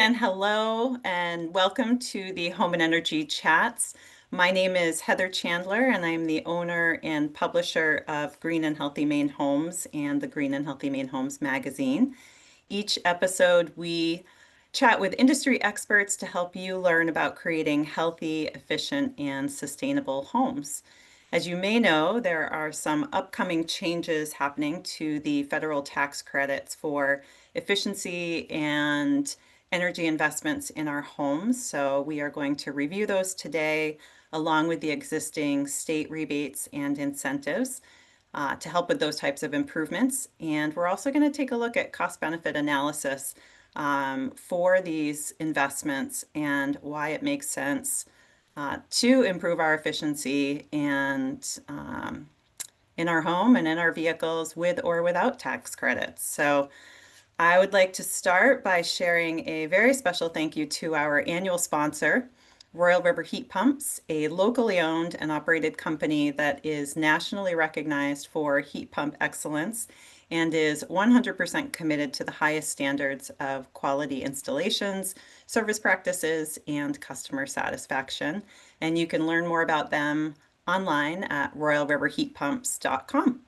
And hello and welcome to the Home and Energy Chats. My name is Heather Chandler and I'm the owner and publisher of Green and Healthy Maine Homes and the Green and Healthy Maine Homes magazine. Each episode we chat with industry experts to help you learn about creating healthy, efficient, and sustainable homes. As you may know, there are some upcoming changes happening to the federal tax credits for efficiency and energy investments in our homes. So we are going to review those today, along with the existing state rebates and incentives to help with those types of improvements. And we're also going to take a look at cost-benefit analysis for these investments and why it makes sense to improve our efficiency and in our home and in our vehicles with or without tax credits. So I would like to start by sharing a very special thank you to our annual sponsor, Royal River Heat Pumps, a locally owned and operated company that is nationally recognized for heat pump excellence and is 100% committed to the highest standards of quality installations, service practices, and customer satisfaction. And you can learn more about them online at royalriverheatpumps.com.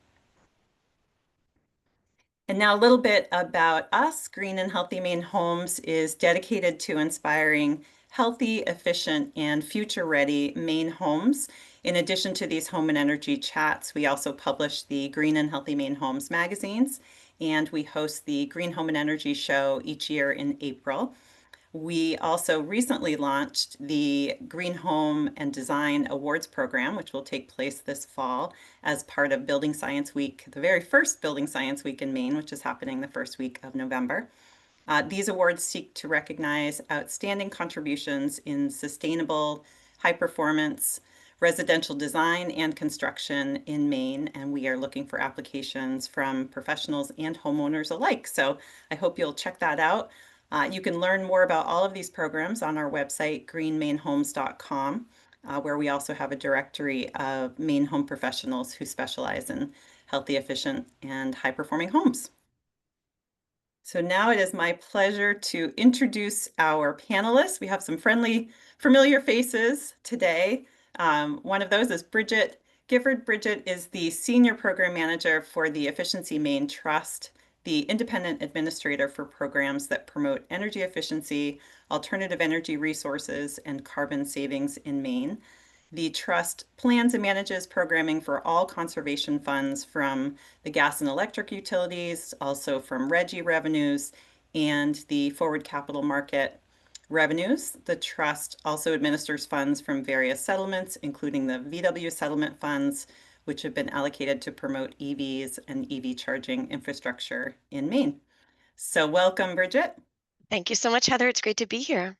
And now a little bit about us. Green and Healthy Maine Homes is dedicated to inspiring healthy, efficient, and future-ready Maine homes. In addition to these home and energy chats, we also publish the Green and Healthy Maine Homes magazines, and we host the Green Home and Energy Show each year in April. We also recently launched the Green Home and Design Awards program, which will take place this fall as part of Building Science Week, the very first Building Science Week in Maine, which is happening the first week of November. These awards seek to recognize outstanding contributions in sustainable, high performance, residential design and construction in Maine, and we are looking for applications from professionals and homeowners alike. So I hope you'll check that out. You can learn more about all of these programs on our website, greenmainehomes.com, where we also have a directory of Maine home professionals who specialize in healthy, efficient, and high-performing homes. So now it is my pleasure to introduce our panelists. We have some friendly, familiar faces today. One of those is Bridget Gifford. Bridget is the Senior Program Manager for the Efficiency Maine Trust, the independent administrator for programs that promote energy efficiency, alternative energy resources, and carbon savings in Maine. The trust plans and manages programming for all conservation funds from the gas and electric utilities, also from RGGI revenues, and the forward capital market revenues. The trust also administers funds from various settlements, including the VW settlement funds, which have been allocated to promote EVs and EV charging infrastructure in Maine. So welcome, Bridget. Thank you so much, Heather. It's great to be here.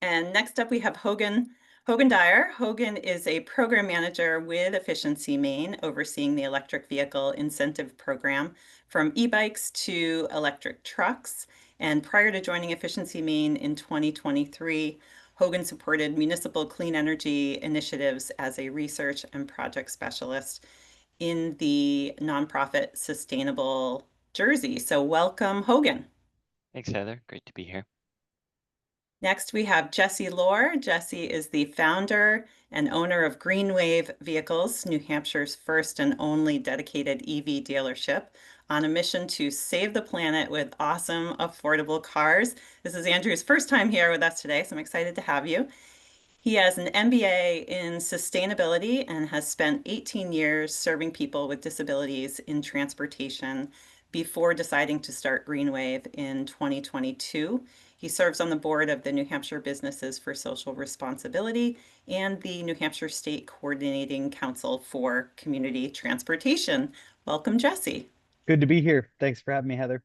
And next up, we have Hogan Dwyer. Hogan is a program manager with Efficiency Maine, overseeing the electric vehicle incentive program from e-bikes to electric trucks. And prior to joining Efficiency Maine in 2023, Hogan supported municipal clean energy initiatives as a research and project specialist in the nonprofit Sustainable Jersey. So welcome, Hogan. Thanks, Heather. Great to be here. Next, we have Jesse Lohr. Jesse is the founder and owner of Greenwave Vehicles, New Hampshire's first and only dedicated EV dealership, on a mission to save the planet with awesome, affordable cars. This is Andrew's first time here with us today, so I'm excited to have you. He has an MBA in sustainability and has spent 18 years serving people with disabilities in transportation before deciding to start Greenwave in 2022. He serves on the board of the New Hampshire Businesses for Social Responsibility and the New Hampshire State Coordinating Council for Community Transportation. Welcome, Jesse. Good to be here. Thanks for having me, Heather.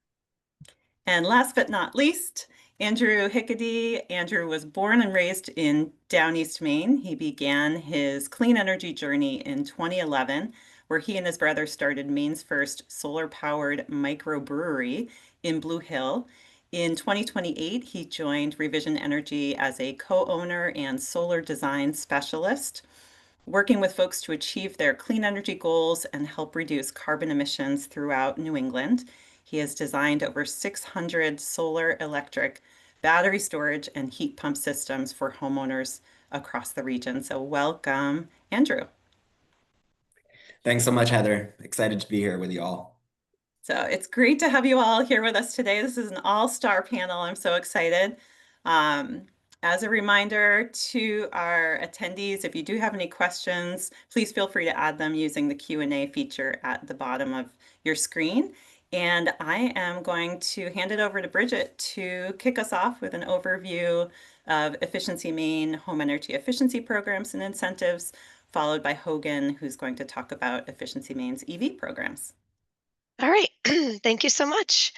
And last but not least, Andrew Hikade. Andrew was born and raised in Down East Maine. He began his clean energy journey in 2011, where he and his brother started Maine's first solar-powered microbrewery in Blue Hill. In 2028, he joined Revision Energy as a co-owner and solar design specialist, working with folks to achieve their clean energy goals and help reduce carbon emissions throughout New England. He has designed over 600 solar electric battery storage, and heat pump systems for homeowners across the region. So welcome, Andrew. Thanks so much, Heather. Excited to be here with you all. So it's great to have you all here with us today. This is an all-star panel. I'm so excited. As a reminder to our attendees, if you do have any questions, please feel free to add them using the Q&A feature at the bottom of your screen. And I am going to hand it over to Bridget to kick us off with an overview of Efficiency Maine home energy efficiency programs and incentives, followed by Hogan, who's going to talk about Efficiency Maine's EV programs. All right, thank you so much.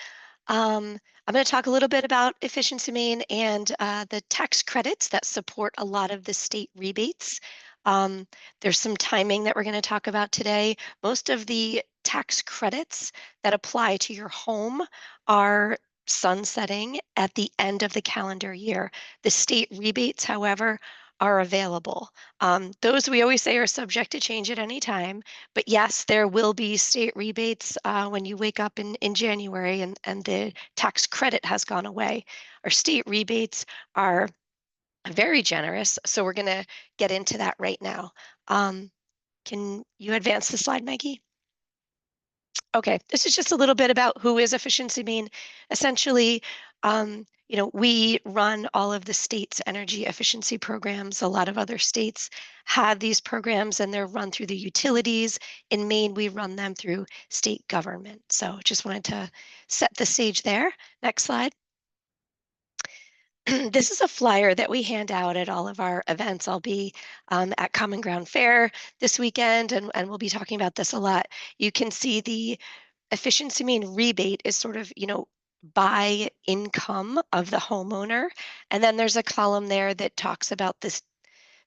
I'm going to talk a little bit about Efficiency Maine and the tax credits that support a lot of the state rebates. There's some timing that we're going to talk about today. Most of the tax credits that apply to your home are sunsetting at the end of the calendar year. The state rebates, however, are available. Those we always say are subject to change at any time. But yes, there will be state rebates when you wake up in January and the tax credit has gone away. Our state rebates are very generous, so we're going to get into that right now. Can you advance the slide, Maggie? Okay, this is just a little bit about who is Efficiency Maine. Essentially, we run all of the state's energy efficiency programs. A lot of other states have these programs and they're run through the utilities. In Maine, we run them through state government. So just wanted to set the stage there. Next slide. This is a flyer that we hand out at all of our events. I'll be at Common Ground Fair this weekend, and we'll be talking about this a lot. You can see the Efficiency Maine rebate is sort of, by income of the homeowner. And then there's a column there that talks about this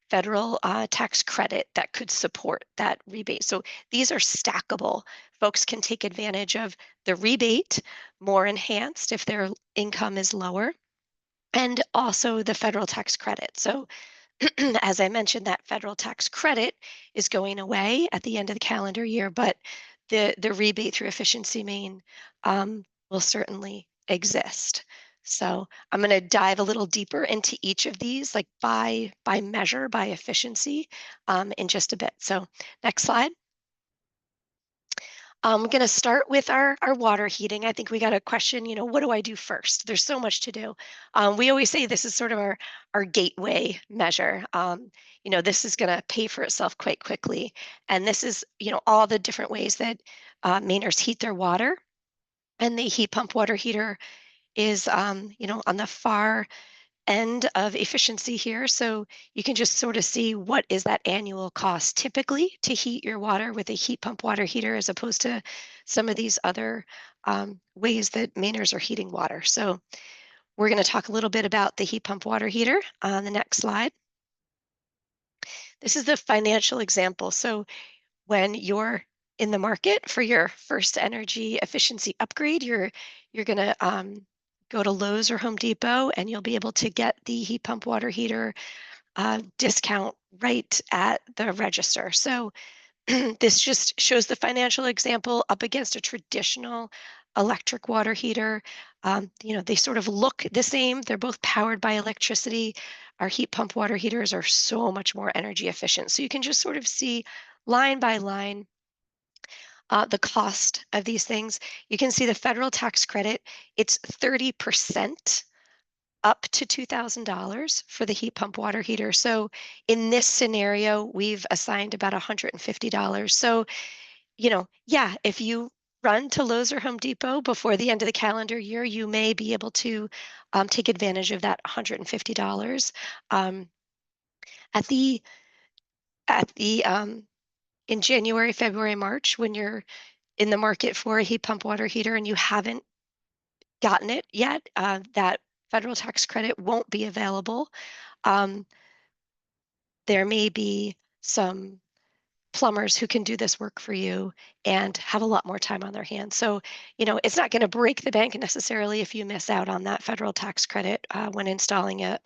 federal tax credit that could support that rebate. So these are stackable. Folks can take advantage of the rebate, more enhanced if their income is lower, and also the federal tax credit. So as I mentioned, that federal tax credit is going away at the end of the calendar year, but the rebate through Efficiency Maine will certainly exist. So I'm going to dive a little deeper into each of these, like by measure, by efficiency, in just a bit. So next slide. I'm going to start with our water heating. I think we got a question, what do I do first? There's so much to do. We always say this is sort of our gateway measure. This is going to pay for itself quite quickly. And this is, all the different ways that Mainers heat their water. And the heat pump water heater is, on the far end of efficiency here. So you can just sort of see what is that annual cost typically to heat your water with a heat pump water heater as opposed to some of these other ways that Mainers are heating water. So we're going to talk a little bit about the heat pump water heater on the next slide. This is the financial example. So when you're in the market for your first energy efficiency upgrade, you're going to go to Lowe's or Home Depot, and you'll be able to get the heat pump water heater discount right at the register. So this just shows the financial example up against a traditional electric water heater. They sort of look the same. They're both powered by electricity. Our heat pump water heaters are so much more energy efficient. So you can just sort of see line by line the cost of these things. You can see the federal tax credit. It's 30% up to $2,000 for the heat pump water heater. So in this scenario, we've assigned about $150. So, if you run to Lowe's or Home Depot before the end of the calendar year, you may be able to take advantage of that $150. In January, February, March, when you're in the market for a heat pump water heater and you haven't gotten it yet, that federal tax credit won't be available. There may be some plumbers who can do this work for you and have a lot more time on their hands. So, it's not going to break the bank necessarily if you miss out on that federal tax credit when installing a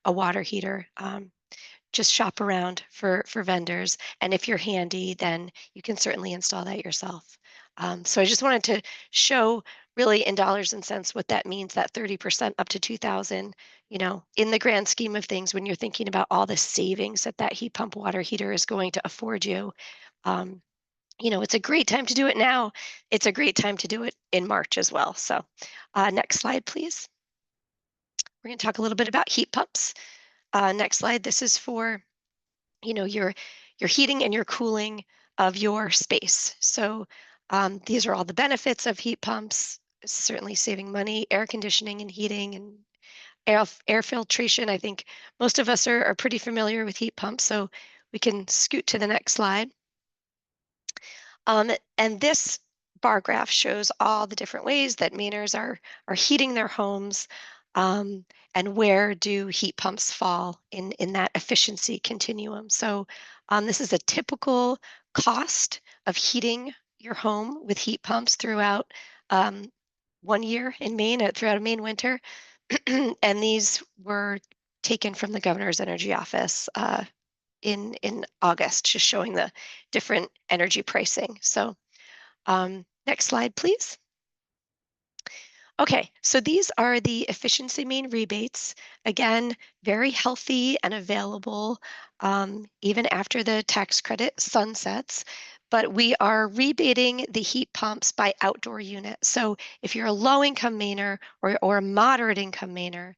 water heater. Just shop around for vendors. And if you're handy, then you can certainly install that yourself. So I just wanted to show really in dollars and cents, what that means, that 30% up to 2,000, in the grand scheme of things, when you're thinking about all the savings that that heat pump water heater is going to afford you, um, it's a great time to do it now. It's a great time to do it in March as well. So next slide, please. We're going to talk a little bit about heat pumps. Next slide. This is for, your heating and your cooling of your space. So these are all the benefits of heat pumps, certainly saving money, air conditioning and heating, and air filtration. I think most of us are pretty familiar with heat pumps, so we can scoot to the next slide. And this bar graph shows all the different ways that Mainers are heating their homes, and where do heat pumps fall in that efficiency continuum. So this is a typical cost of heating your home with heat pumps throughout 1 year in Maine, throughout a Maine winter. And these were taken from the governor's energy office in August, just showing the different energy pricing. So next slide, please. Okay, so these are the Efficiency Maine rebates. Again, very healthy and available even after the tax credit sunsets. But we are rebating the heat pumps by outdoor unit. So if you're a low-income Mainer or a moderate-income Mainer,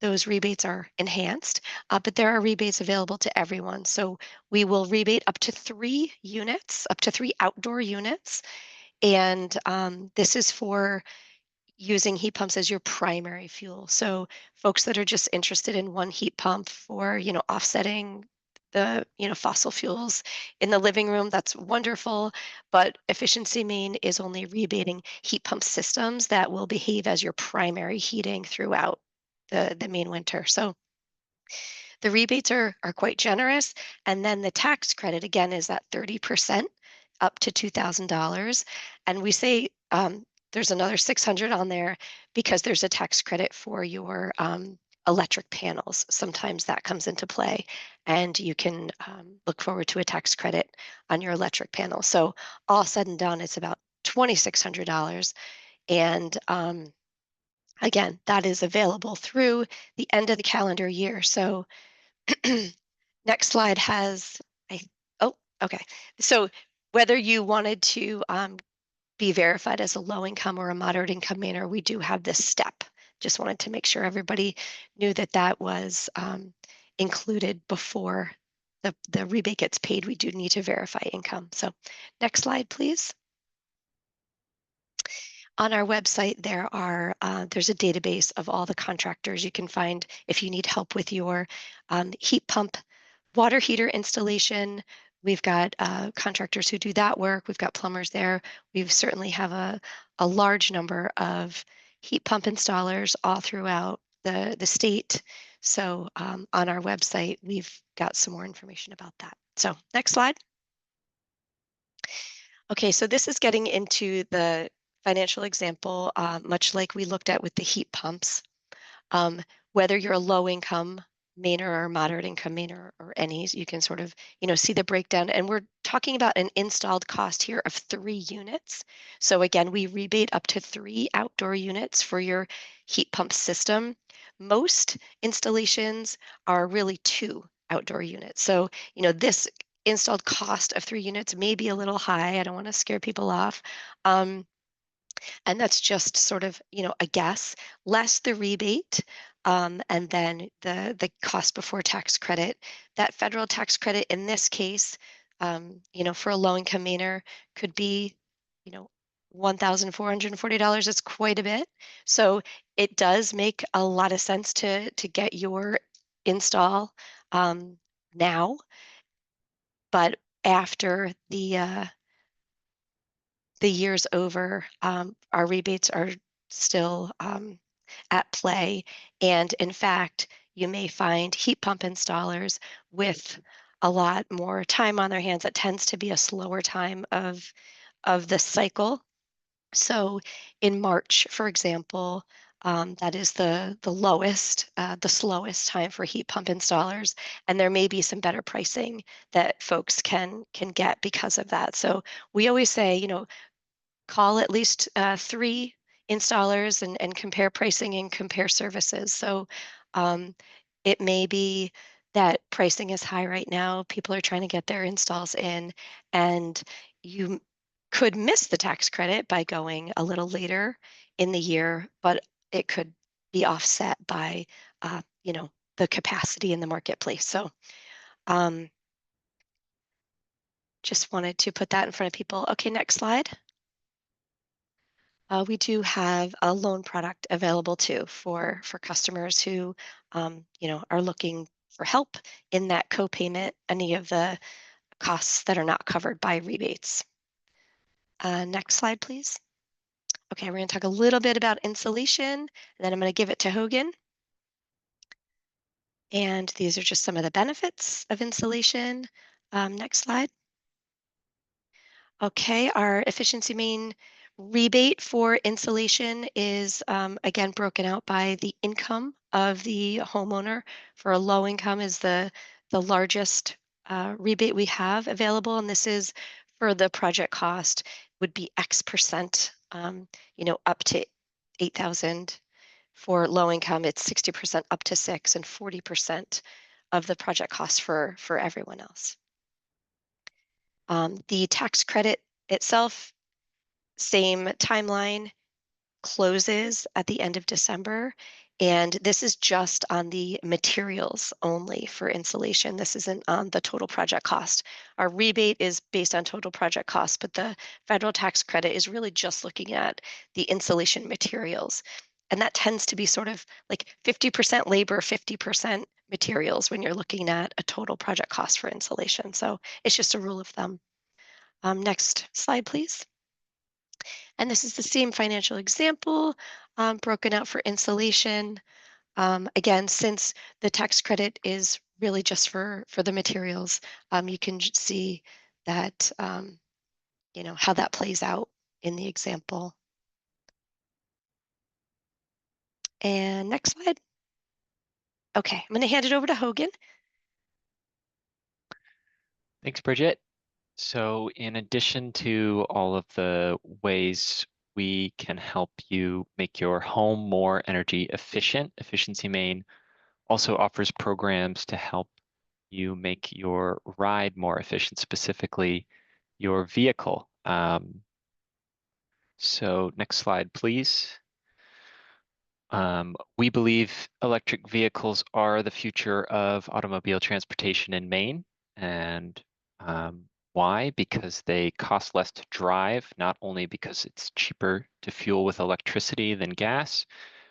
those rebates are enhanced, but there are rebates available to everyone. So we will rebate up to 3 units, up to 3 outdoor units. And this is for using heat pumps as your primary fuel. So folks that are just interested in one heat pump for, offsetting the, fossil fuels in the living room, that's wonderful. But Efficiency Maine is only rebating heat pump systems that will behave as your primary heating throughout the Maine winter. So the rebates are quite generous. And then the tax credit, again, is that 30% up to $2,000. And we say there's another 600 on there because there's a tax credit for your electric panels. Sometimes that comes into play, and you can look forward to a tax credit on your electric panel. So all said and done, it's about $2,600. And again, that is available through the end of the calendar year. So next slide has, oh, okay. So whether you wanted to be verified as a low income or a moderate income Mainer, we do have this step. Just wanted to make sure everybody knew that that was included before the rebate gets paid. We do need to verify income. So next slide, please. On our website, there's a database of all the contractors you can find if you need help with your heat pump water heater installation. We've got contractors who do that work. We've got plumbers there. We certainly have a large number of heat pump installers all throughout the state. So on our website, we've got some more information about that. So next slide. Okay, so this is getting into the financial example, much like we looked at with the heat pumps. Whether you're a low income Mainer or moderate income Mainer or any, you can sort of, see the breakdown. And we're talking about an installed cost here of 3 units. So again, we rebate up to 3 outdoor units for your heat pump system. Most installations are really 2 outdoor units. So, this installed cost of 3 units may be a little high. I don't want to scare people off. And that's just sort of, a guess, less the rebate, and then the cost before tax credit. That federal tax credit in this case, for a low-income Mainer could be, $1,440. It's quite a bit. So it does make a lot of sense to get your install now, but after the year's over, our rebates are still at play. And in fact, you may find heat pump installers with a lot more time on their hands. That tends to be a slower time of the cycle. So in March, for example, that is the lowest, the slowest time for heat pump installers, and there may be some better pricing that folks can get because of that. So we always say, call at least 3 installers and compare pricing and compare services. So it may be that pricing is high right now. People are trying to get their installs in, and you could miss the tax credit by going a little later in the year, but it could be offset by, the capacity in the marketplace. So just wanted to put that in front of people. Okay, next slide. We do have a loan product available too for customers who, are looking for help in that co-payment, any of the costs that are not covered by rebates. Next slide, please. Okay, we're going to talk a little bit about insulation, and then I'm going to give it to Hogan. And these are just some of the benefits of insulation. Next slide. Okay, our Efficiency Maine rebate for insulation is again broken out by the income of the homeowner. For a low income is the largest rebate we have available, and this is for the project cost would be X percent, up to 8,000. For low income, it's 60% up to 6 and 40% of the project cost for everyone else. The tax credit itself, same timeline, closes at the end of December. And this is just on the materials only for insulation. This isn't on the total project cost. Our rebate is based on total project cost, but the federal tax credit is really just looking at the insulation materials. And that tends to be sort of like 50% labor, 50% materials when you're looking at a total project cost for insulation. So it's just a rule of thumb. Next slide, please. And this is the same financial example broken out for insulation. Again, since the tax credit is really just for the materials, you can see that, how that plays out in the example. And next slide. Okay, I'm going to hand it over to Hogan. Thanks, Bridget. So in addition to all of the ways we can help you make your home more energy efficient, Efficiency Maine also offers programs to help you make your ride more efficient, specifically your vehicle. So next slide, please. We believe electric vehicles are the future of automobile transportation in Maine. And why? Because they cost less to drive, not only because it's cheaper to fuel with electricity than gas,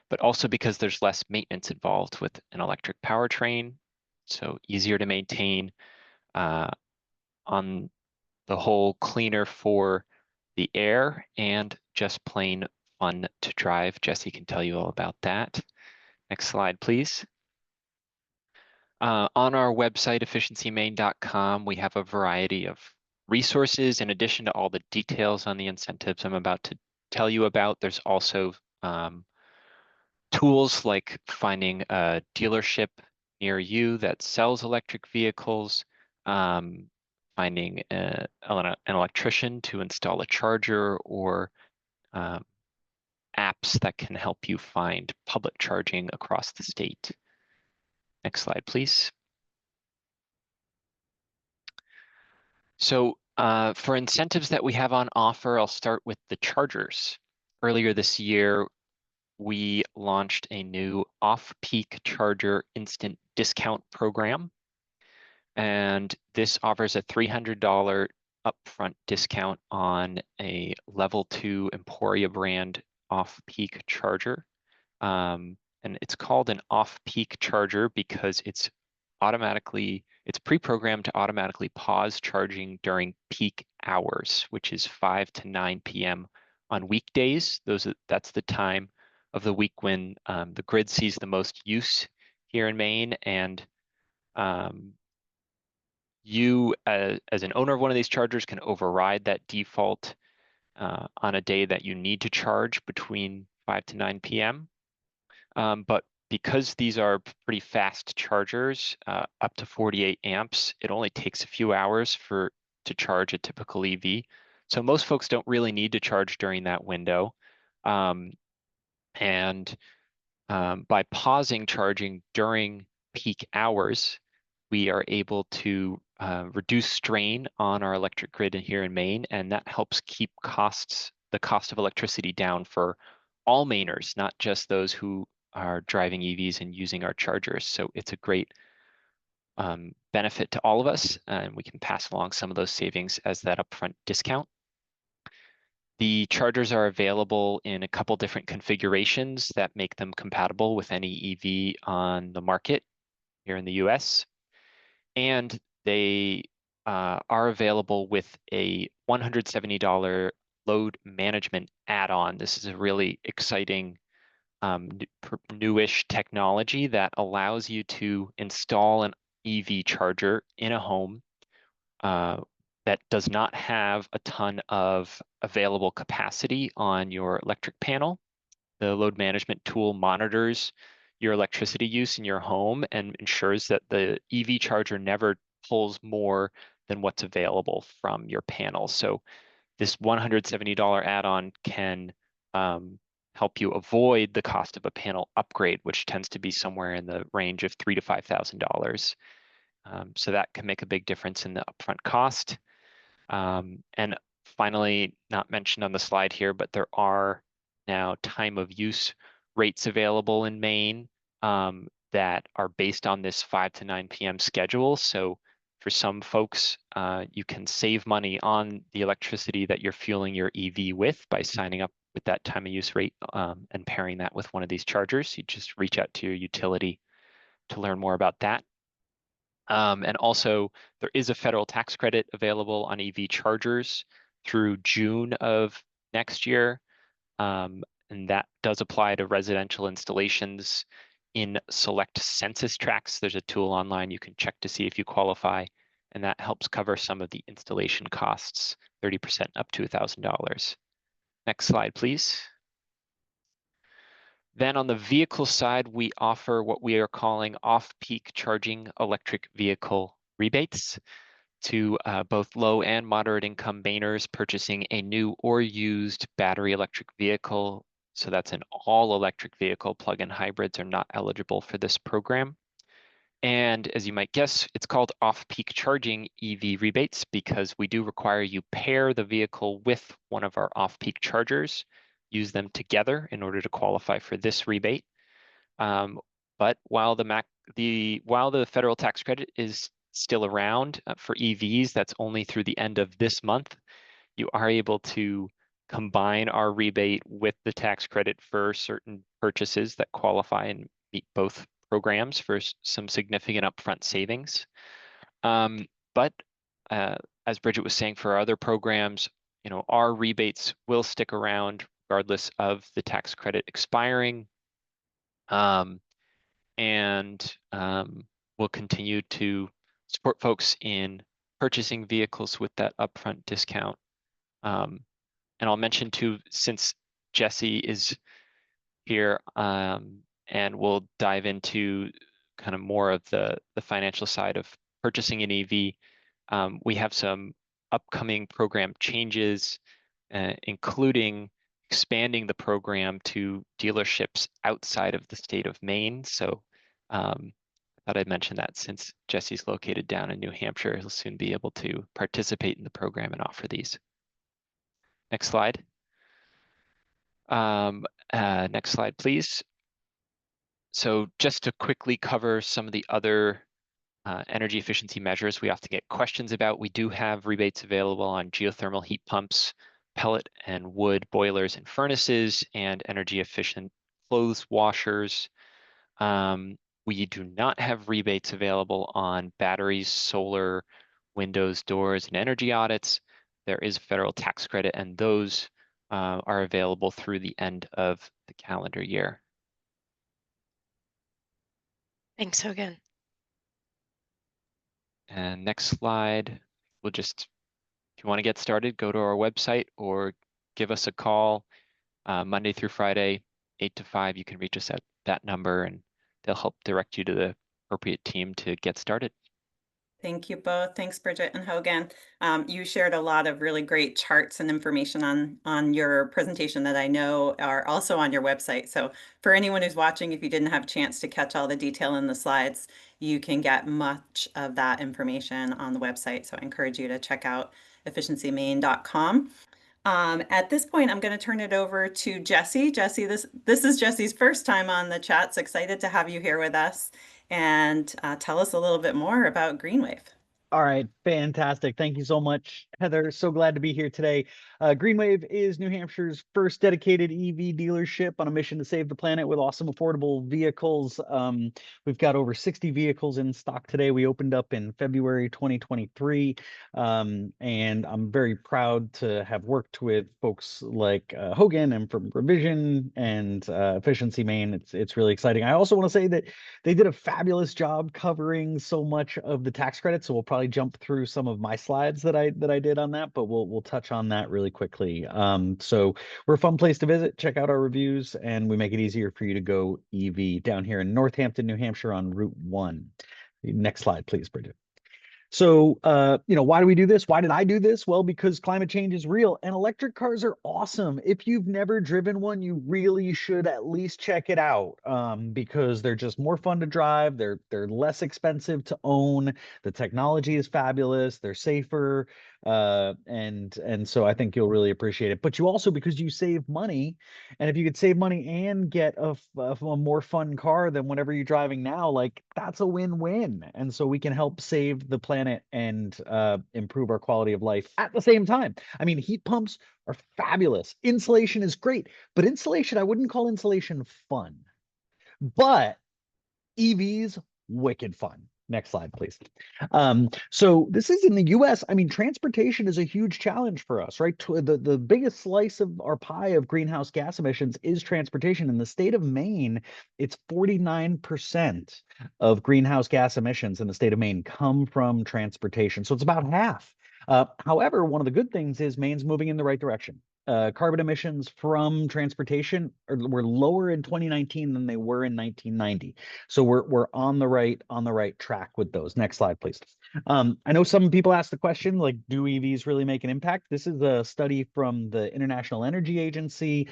but also because there's less maintenance involved with an electric powertrain. So easier to maintain, on the whole cleaner for the air, and just plain fun to drive. Jesse can tell you all about that. Next slide, please. On our website, efficiencymaine.com, we have a variety of resources. In addition to all the details on the incentives I'm about to tell you about, there's also tools like finding a dealership near you that sells electric vehicles, finding an electrician to install a charger, or apps that can help you find public charging across the state. Next slide, please. So for incentives that we have on offer, I'll start with the chargers. Earlier this year, we launched a new off-peak charger instant discount program. And this offers a $300 upfront discount on a level 2 Emporia brand off-peak charger. And it's called an off-peak charger because it's pre-programmed to automatically pause charging during peak hours, which is 5 to 9 p.m. on weekdays. That's the time of the week when the grid sees the most use here in Maine. And you, as an owner of one of these chargers, can override that default on a day that you need to charge between 5 to 9 p.m. But because these are pretty fast chargers, up to 48 amps, it only takes a few hours to charge a typical EV. So most folks don't really need to charge during that window. And by pausing charging during peak hours, we are able to reduce strain on our electric grid here in Maine, and that helps keep the cost of electricity down for all Mainers, not just those who are driving EVs and using our chargers. So it's a great benefit to all of us, and we can pass along some of those savings as that upfront discount. The chargers are available in a couple different configurations that make them compatible with any EV on the market here in the US. And they are available with a $170 load management add-on. This is a really exciting newish technology that allows you to install an EV charger in a home that does not have a ton of available capacity on your electric panel. The load management tool monitors your electricity use in your home and ensures that the EV charger never pulls more than what's available from your panel. So this $170 add-on can help you avoid the cost of a panel upgrade, which tends to be somewhere in the range of $3,000 to $5,000. So that can make a big difference in the upfront cost. And finally, not mentioned on the slide here, but there are now time of use rates available in Maine that are based on this 5 to 9 p.m. schedule. So for some folks, you can save money on the electricity that you're fueling your EV with by signing up with that time of use rate and pairing that with one of these chargers. You just reach out to your utility to learn more about that. And also, there is a federal tax credit available on EV chargers through June of next year. And that does apply to residential installations in select census tracts. There's a tool online you can check to see if you qualify, and that helps cover some of the installation costs, 30% up to $1,000. Next slide, please. Then on the vehicle side, we offer what we are calling off-peak charging electric vehicle rebates to both low and moderate income Mainers purchasing a new or used battery electric vehicle. So that's an all electric vehicle. Plug-in hybrids are not eligible for this program. And as you might guess, it's called off-peak charging EV rebates because we do require you pair the vehicle with one of our off-peak chargers, use them together in order to qualify for this rebate. But while the federal tax credit is still around for EVs, that's only through the end of this month, you are able to combine our rebate with the tax credit for certain purchases that qualify and meet both programs for some significant upfront savings. But as Bridget was saying, for our other programs, our rebates will stick around regardless of the tax credit expiring. And we'll continue to support folks in purchasing vehicles with that upfront discount. And I'll mention too, since Jesse is here, and we'll dive into kind of more of the financial side of purchasing an EV. We have some upcoming program changes, including expanding the program to dealerships outside of the state of Maine. So I thought I'd mention that since Jesse's located down in New Hampshire, he'll soon be able to participate in the program and offer these. Next slide. Next slide, please. So just to quickly cover some of the other energy efficiency measures we often get questions about, we do have rebates available on geothermal heat pumps, pellet and wood boilers and furnaces, and energy efficient clothes washers. We do not have rebates available on batteries, solar, windows, doors, and energy audits. There is a federal tax credit, and those are available through the end of the calendar year. Thanks, Hogan. And next slide, we'll just, if you want to get started, go to our website or give us a call Monday through Friday, 8 to 5. You can reach us at that number and they'll help direct you to the appropriate team to get started. Thank you both. Thanks, Bridget and Hogan. You shared a lot of really great charts and information on your presentation that I know are also on your website. So for anyone who's watching, if you didn't have a chance to catch all the detail in the slides, you can get much of that information on the website. So I encourage you to check out efficiencymaine.com. At this point, I'm going to turn it over to Jesse. Jesse, this is Jesse's first time on the chat. So excited to have you here with us, and tell us a little bit more about Greenwave. All right, fantastic. Thank you so much, Heather. So glad to be here today. Greenwave is New Hampshire's first dedicated EV dealership on a mission to save the planet with awesome, affordable vehicles. We've got over 60 vehicles in stock today. We opened up in February 2023, and I'm very proud to have worked with folks like Hogan and from Revision and Efficiency Maine. It's really exciting. I also want to say that they did a fabulous job covering so much of the tax credit, so we'll probably jump through some of my slides that I did on that, but we'll touch on that really quickly. So we're a fun place to visit. Check out our reviews, and we make it easier for you to go EV down here in Northampton, New Hampshire on Route 1. Next slide, please, Bridget. So, why do we do this? Why did I do this? Well, because climate change is real and electric cars are awesome. If you've never driven one, you really should at least check it out, because they're just more fun to drive. They're less expensive to own. The technology is fabulous. They're safer. And so I think you'll really appreciate it. But you also, because you save money, and if you could save money and get a more fun car than whatever you're driving now, like that's a win-win. And so we can help save the planet and improve our quality of life at the same time. I mean, heat pumps are fabulous. Insulation is great, but insulation, I wouldn't call insulation fun. But EVs, wicked fun. Next slide, please. So this is in the US. I mean, transportation is a huge challenge for us, right? The biggest slice of our pie of greenhouse gas emissions is transportation. In the state of Maine, it's 49% of greenhouse gas emissions in the state of Maine come from transportation. So it's about half. However, one of the good things is Maine's moving in the right direction. Carbon emissions from transportation were lower in 2019 than they were in 1990. So we're on the right track with those. Next slide, please. I know some people ask the question, like, do EVs really make an impact? This is a study from the International Energy Agency,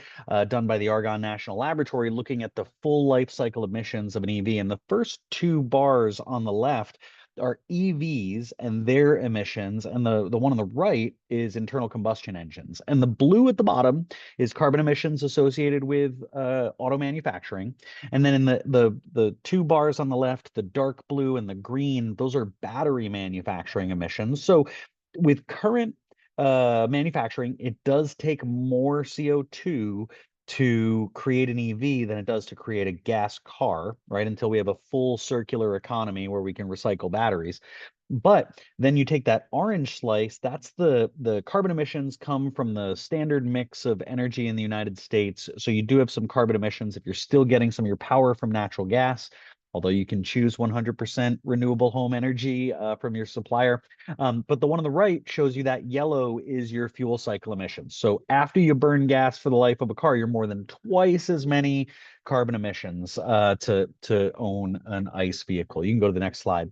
done by the Argonne National Laboratory, looking at the full life cycle emissions of an EV. And the first two bars on the left are EVs and their emissions, and the one on the right is internal combustion engines. And the blue at the bottom is carbon emissions associated with auto manufacturing. And then in the two bars on the left, the dark blue and the green, those are battery manufacturing emissions. So with current manufacturing, it does take more CO2 to create an EV than it does to create a gas car, right? Until we have a full circular economy where we can recycle batteries. But then you take that orange slice, that's the carbon emissions come from the standard mix of energy in the United States. So you do have some carbon emissions if you're still getting some of your power from natural gas, although you can choose 100% renewable home energy from your supplier. But the one on the right shows you that yellow is your fuel cycle emissions. So after you burn gas for the life of a car, you're more than twice as many carbon emissions to own an ICE vehicle. You can go to the next slide.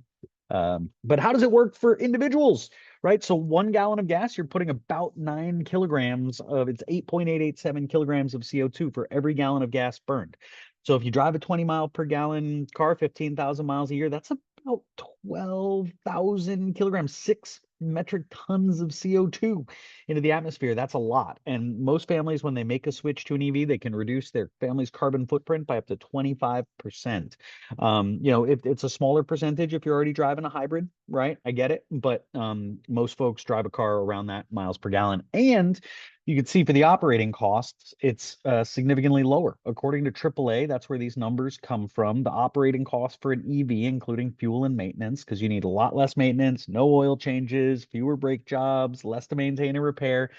But how does it work for individuals, right? So 1 gallon of gas, you're putting about 9 kilograms of, it's 8.887 kilograms of CO2 for every gallon of gas burned. So if you drive a 20 mile per gallon car, 15,000 miles a year, that's about 12,000 kilograms, 6 metric tons of CO2 into the atmosphere. That's a lot. And most families, when they make a switch to an EV, they can reduce their family's carbon footprint by up to 25%. It's a smaller percentage if you're already driving a hybrid, right? I get it. But most folks drive a car around that miles per gallon. And you can see for the operating costs, it's significantly lower. According to AAA, that's where these numbers come from. The operating cost for an EV, including fuel and maintenance, because you need a lot less maintenance, no oil changes, fewer brake jobs, less to maintain and repair.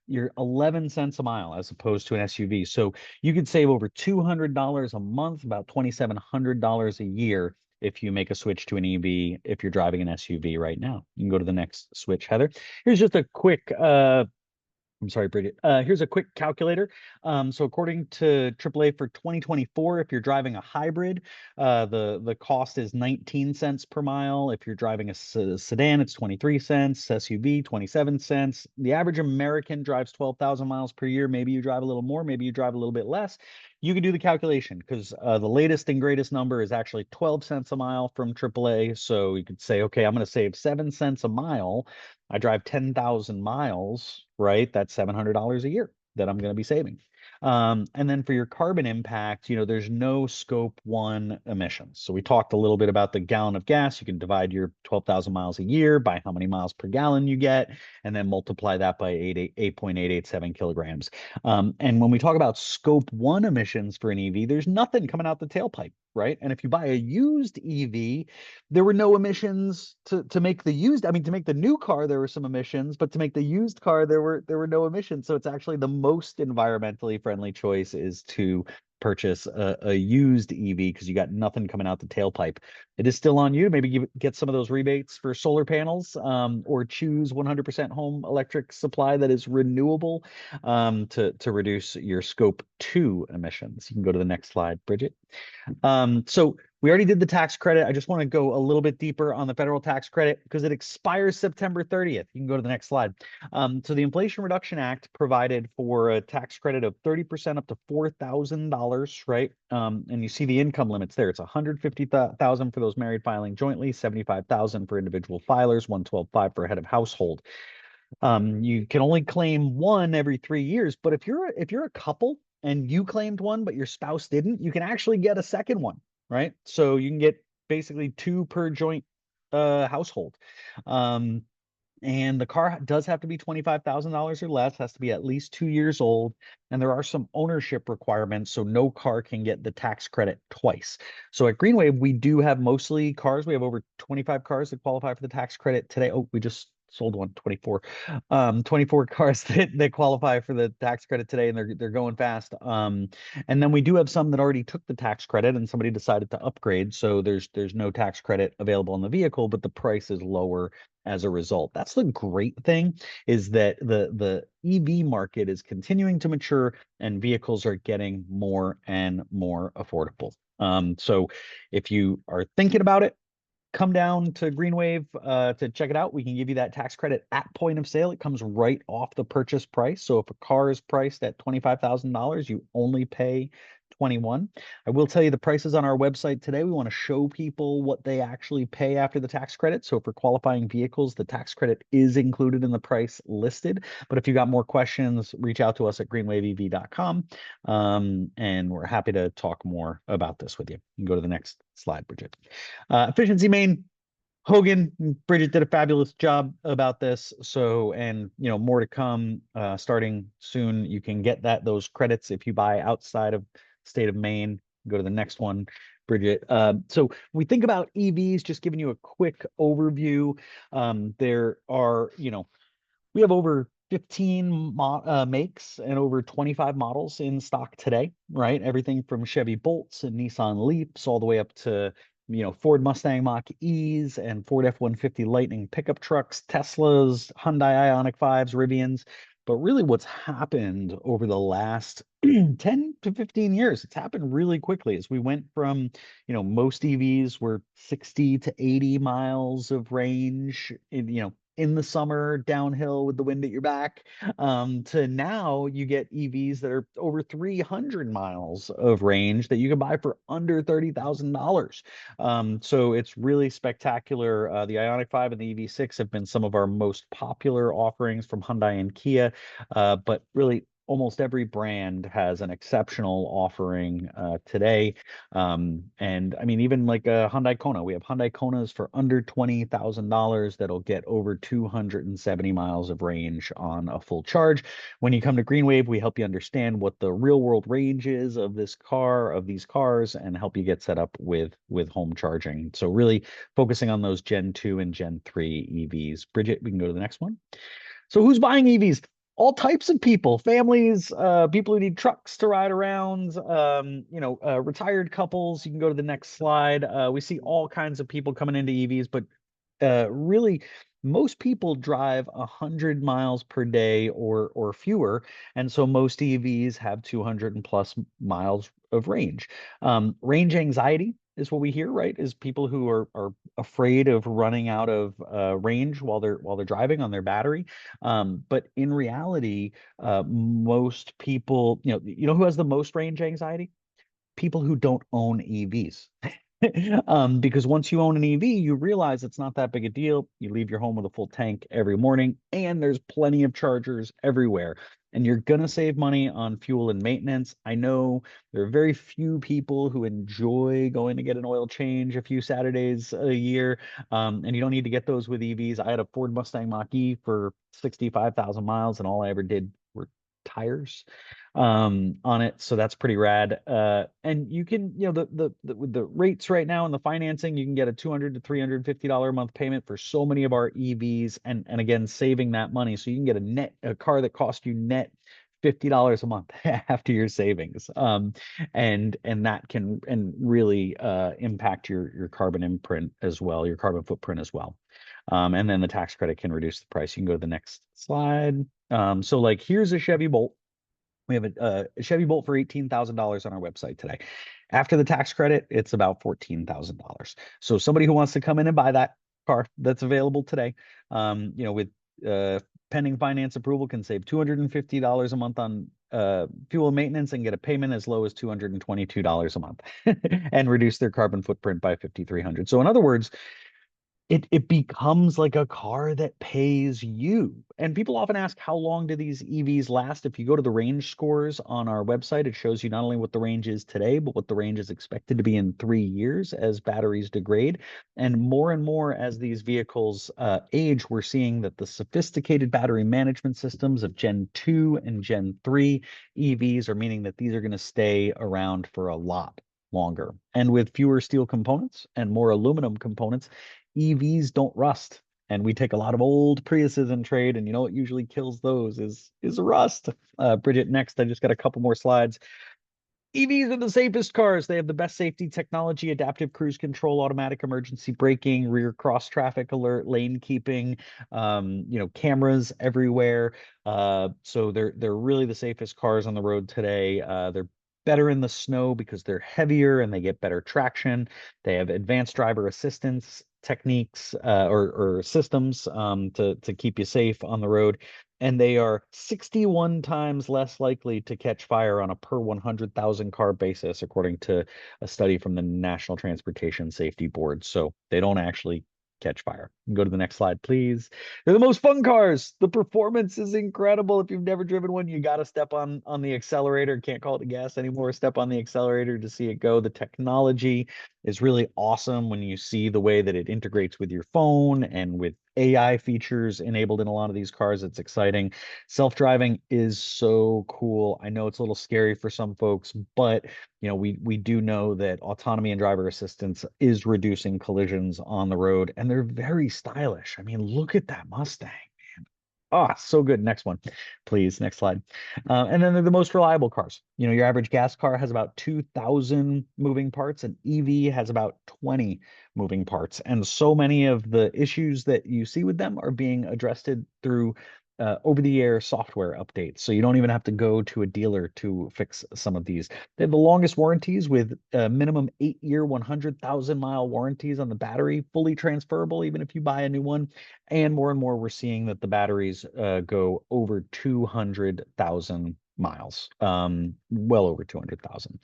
You're 11 cents a mile as opposed to an SUV. So you could save over $200 a month, about $2,700 a year if you make a switch to an EV if you're driving an SUV right now. You can go to the next switch, Heather. Here's just a quick I'm sorry, Bridget. Here's a quick calculator. So according to AAA for 2024, if you're driving a hybrid, the cost is 19 cents per mile. If you're driving a sedan, it's 23 cents. SUV, 27 cents. The average American drives 12,000 miles per year. Maybe you drive a little more, maybe you drive a little bit less. You can do the calculation because the latest and greatest number is actually 12 cents a mile from AAA. So you could say, okay, I'm going to save 7 cents a mile. I drive 10,000 miles, right? That's $700 a year that I'm going to be saving. And then for your carbon impact, there's no scope 1 emissions. So we talked a little bit about the gallon of gas. You can divide your 12,000 miles a year by how many miles per gallon you get, and then multiply that by 8.887 kilograms. And when we talk about scope 1 emissions for an EV, there's nothing coming out the tailpipe, right? And if you buy a used EV, there were no emissions to make the used. I mean, to make the new car, there were some emissions, but to make the used car, there were no emissions. So it's actually the most environmentally friendly choice is to purchase a used EV because you got nothing coming out the tailpipe. It is still on you to maybe get some of those rebates for solar panels, or choose 100% home electric supply that is renewable, to reduce your scope 2 emissions. You can go to the next slide, Bridget. So we already did the tax credit. I just want to go a little bit deeper on the federal tax credit because it expires September 30th. You can go to the next slide. So the Inflation Reduction Act provided for a tax credit of 30% up to $4,000, right? And you see the income limits there. It's $150,000 for those married filing jointly, $75,000 for individual filers, $112,500 for a head of household. You can only claim one every 3 years, but if you're a couple and you claimed one but your spouse didn't, you can actually get a second one, right? So you can get basically 2 per joint household. And the car does have to be $25,000 or less, has to be at least 2 years old, and there are some ownership requirements, so no car can get the tax credit twice. So at Greenwave, we do have mostly cars. We have over 25 cars that qualify for the tax credit today. Oh, we just sold one, 24. 24 cars that qualify for the tax credit today, and they're going fast. And then we do have some that already took the tax credit and somebody decided to upgrade, so there's no tax credit available in the vehicle, but the price is lower as a result. That's the great thing, is that the EV market is continuing to mature and vehicles are getting more and more affordable. So if you are thinking about it, come down to Greenwave to check it out. We can give you that tax credit at point of sale. It comes right off the purchase price. So if a car is priced at $25,000, you only pay 21. I will tell you the prices on our website today. We want to show people what they actually pay after the tax credit. So for qualifying vehicles, the tax credit is included in the price listed. But if you got more questions, reach out to us at greenwaveev.com. And we're happy to talk more about this with you. You can go to the next slide, Bridget. Efficiency Maine, Hogan, Bridget did a fabulous job about this. So, and more to come starting soon. You can get those credits if you buy outside of the state of Maine. Go to the next one, Bridget. So we think about EVs, just giving you a quick overview. There are, we have over 15 makes and over 25 models in stock today, right? Everything from Chevy Bolts and Nissan Leafs all the way up to Ford Mustang Mach-E's and Ford F-150 Lightning pickup trucks, Teslas, Hyundai Ioniq 5s, Rivians. But really what's happened over the last 10 to 15 years, it's happened really quickly as we went from, most EVs were 60 to 80 miles of range, in the summer downhill with the wind at your back, to now you get EVs that are over 300 miles of range that you can buy for under $30,000. So it's really spectacular. The Ioniq 5 and the EV6 have been some of our most popular offerings from Hyundai and Kia, but really almost every brand has an exceptional offering today. And I mean, even like a Hyundai Kona, we have Hyundai Konas for under $20,000 that'll get over 270 miles of range on a full charge. When you come to Greenwave, we help you understand what the real world range is of these cars, and help you get set up with home charging. So really focusing on those Gen 2 and Gen 3 EVs. Bridget, we can go to the next one. So who's buying EVs? All types of people, families, people who need trucks to ride around, retired couples. You can go to the next slide. We see all kinds of people coming into EVs, but really, most people drive 100 miles per day or fewer, and so most EVs have 200 and plus miles of range. Range anxiety is what we hear, right? Is people who are afraid of running out of range while they're driving on their battery. But in reality, most people, you know who has the most range anxiety? People who don't own EVs. Because once you own an EV, you realize it's not that big a deal. You leave your home with a full tank every morning, and there's plenty of chargers everywhere. And you're going to save money on fuel and maintenance. I know there are very few people who enjoy going to get an oil change a few Saturdays a year, and you don't need to get those with EVs. I had a Ford Mustang Mach-E for 65,000 miles, and all I ever did were tires on it, so that's pretty rad. And you can, with the rates right now and the financing, you can get a $200 to $350 a month payment for so many of our EVs, and again, saving that money, so you can get a car that cost you net $50 a month after your savings. And that can really impact your carbon imprint as well, your carbon footprint as well. And then the tax credit can reduce the price. You can go to the next slide. So like, here's a Chevy Bolt. We have a Chevy Bolt for $18,000 on our website today. After the tax credit, it's about $14,000. So somebody who wants to come in and buy that car that's available today, with pending finance approval, can save $250 a month on fuel maintenance and get a payment as low as $222 a month and reduce their carbon footprint by 5,300. So in other words, it becomes like a car that pays you. And people often ask, how long do these EVs last? If you go to the range scores on our website, it shows you not only what the range is today, but what the range is expected to be in 3 years as batteries degrade. And more as these vehicles age, we're seeing that the sophisticated battery management systems of Gen 2 and Gen 3 EVs are meaning that these are going to stay around for a lot longer. And with fewer steel components and more aluminum components, EVs don't rust. And we take a lot of old Priuses in trade, and you know what usually kills those is rust. Bridget, next, I just got a couple more slides. EVs are the safest cars. They have the best safety technology, adaptive cruise control, automatic emergency braking, rear cross traffic alert, lane keeping, cameras everywhere. So they're really the safest cars on the road today. They're better in the snow because they're heavier and they get better traction. They have advanced driver assistance techniques or systems to keep you safe on the road. And they are 61 times less likely to catch fire on a per 100,000 car basis, according to a study from the National Transportation Safety Board. So they don't actually catch fire. Go to the next slide, please. They're the most fun cars. The performance is incredible. If you've never driven one, you got to step on the accelerator. Can't call it the gas anymore. Step on the accelerator to see it go. The technology is really awesome when you see the way that it integrates with your phone and with AI features enabled in a lot of these cars. It's exciting. Self-driving is so cool. I know it's a little scary for some folks, but we do know that autonomy and driver assistance is reducing collisions on the road, and they're very stylish. I mean, look at that Mustang. Oh, so good. Next one, please. Next slide. And then they're the most reliable cars. Your average gas car has about 2,000 moving parts, and EV has about 20 moving parts. And so many of the issues that you see with them are being addressed through over-the-air software updates. So you don't even have to go to a dealer to fix some of these. They have the longest warranties with minimum 8-year, 100,000-mile warranties on the battery, fully transferable even if you buy a new one. And more we're seeing that the batteries go over 200,000 miles, well over 200,000.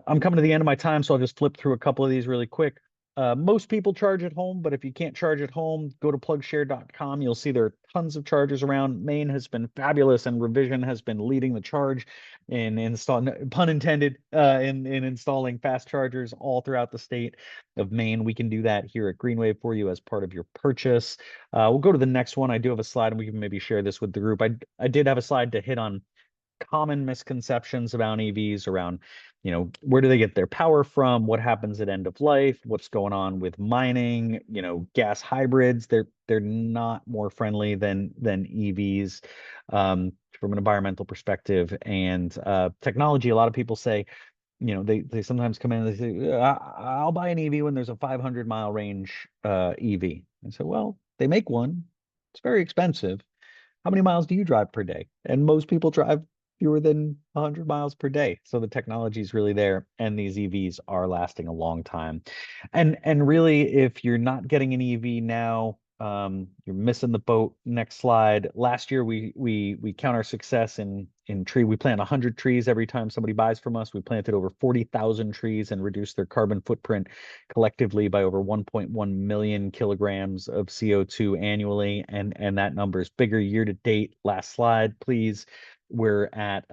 I'm coming to the end of my time, so I'll just flip through a couple of these really quick. Most people charge at home, but if you can't charge at home, go to plugshare.com. You'll see there are tons of chargers around. Maine has been fabulous, and Revision has been leading the charge in installing, pun intended, in installing fast chargers all throughout the state of Maine. We can do that here at Greenwave for you as part of your purchase. We'll go to the next one. I do have a slide, and we can maybe share this with the group. I did have a slide to hit on common misconceptions about EVs, around where do they get their power from, what happens at end of life, what's going on with mining, gas hybrids. They're not more friendly than EVs from an environmental perspective. And technology, a lot of people say they sometimes come in and they say, I'll buy an EV when there's a 500-mile range EV. I said, well, they make one. It's very expensive. How many miles do you drive per day? And most people drive fewer than 100 miles per day. So the technology is really there, and these EVs are lasting a long time. And really, if you're not getting an EV now, you're missing the boat. Next slide. Last year, we count our success in tree. We plant 100 trees every time somebody buys from us. We planted over 40,000 trees and reduced their carbon footprint collectively by over 1.1 million kilograms of CO2 annually. And that number is bigger year to date. Last slide, please. We're at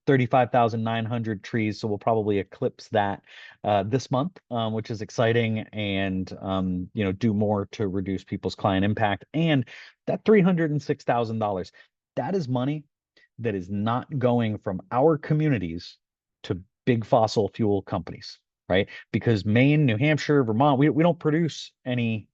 35,900 trees, so we'll probably eclipse that this month, which is exciting, and do more to reduce people's client impact. And that $306,000, that is money that is not going from our communities to big fossil fuel companies, right? Because Maine, New Hampshire, Vermont, we don't produce any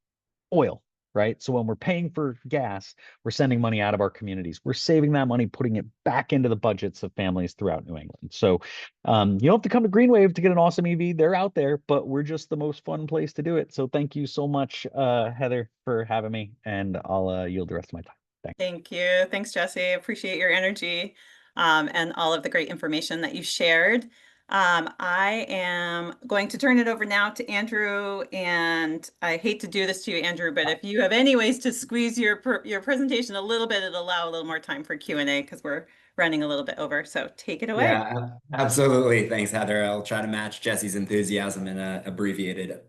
oil, right? So when we're paying for gas, we're sending money out of our communities. We're saving that money, putting it back into the budgets of families throughout New England. So you don't have to come to Greenwave to get an awesome EV. They're out there, but we're just the most fun place to do it. So thank you so much, Heather, for having me, and I'll yield the rest of my time. Thanks. Thank you. Thanks, Jesse. Appreciate your energy and all of the great information that you shared. I am going to turn it over now to Andrew, and I hate to do this to you, Andrew, but if you have any ways to squeeze your presentation a little bit, it'll allow a little more time for Q&A because we're running a little bit over. So take it away. Yeah, absolutely. Thanks, Heather. I'll try to match Jesse's enthusiasm in an abbreviated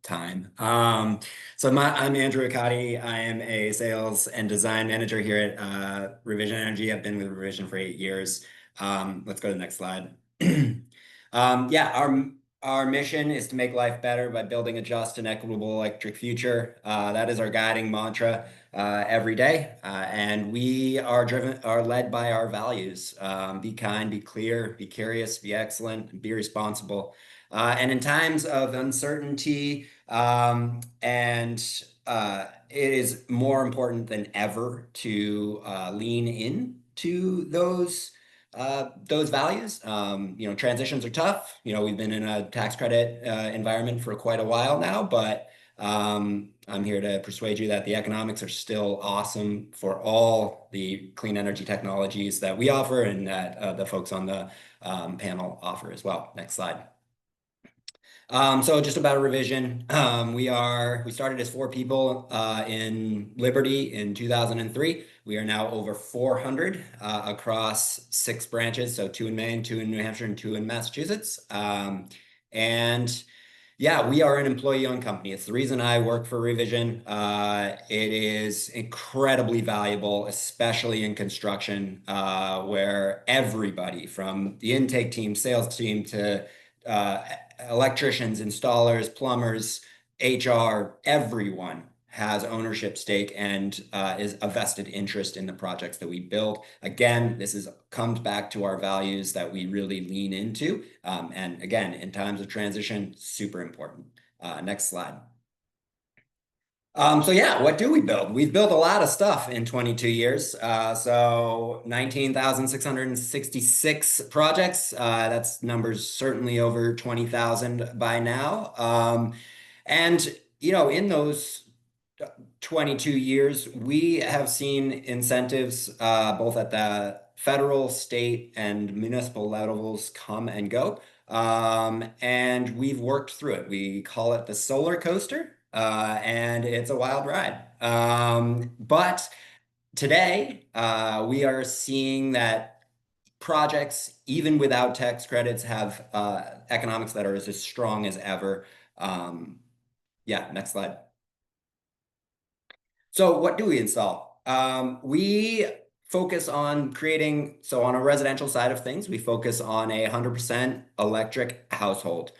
time. I'm Andrew Hikade. I am a sales and design manager here at Revision Energy. I've been with Revision for 8 years. Let's go to the next slide. Our mission is to make life better by building a just and equitable electric future. That is our guiding mantra every day, and we are led by our values: be kind, be clear, be curious, be excellent, be responsible. And in times of uncertainty, it is more important than ever to lean into those values. Transitions are tough. We've been in a tax credit environment for quite a while now, but I'm here to persuade you that the economics are still awesome for all the clean energy technologies that we offer and that the folks on the panel offer as well. Next slide. So just about a revision. We started as 4 people in Liberty in 2003. We are now over 400 across 6 branches. So 2 in Maine, 2 in New Hampshire, and 2 in Massachusetts. We are an employee-owned company. It's the reason I work for Revision. It is incredibly valuable, especially in construction, where everybody from the intake team, sales team, to electricians, installers, plumbers, HR, everyone has ownership stake and is a vested interest in the projects that we build. Again, comes back to our values that we really lean into. And again, in times of transition, super important. Next slide. What do we build? We've built a lot of stuff in 22 years. 19,666 projects. That's numbers certainly over 20,000 by now. In those 22 years, we have seen incentives both at the federal, state, and municipal levels come and go. And we've worked through it. We call it the solar coaster. And it's a wild ride. But today, we are seeing that projects, even without tax credits, have economics that are as strong as ever. Next slide. So what do we install? We focus on on a residential side of things, we focus on a 100% electric household.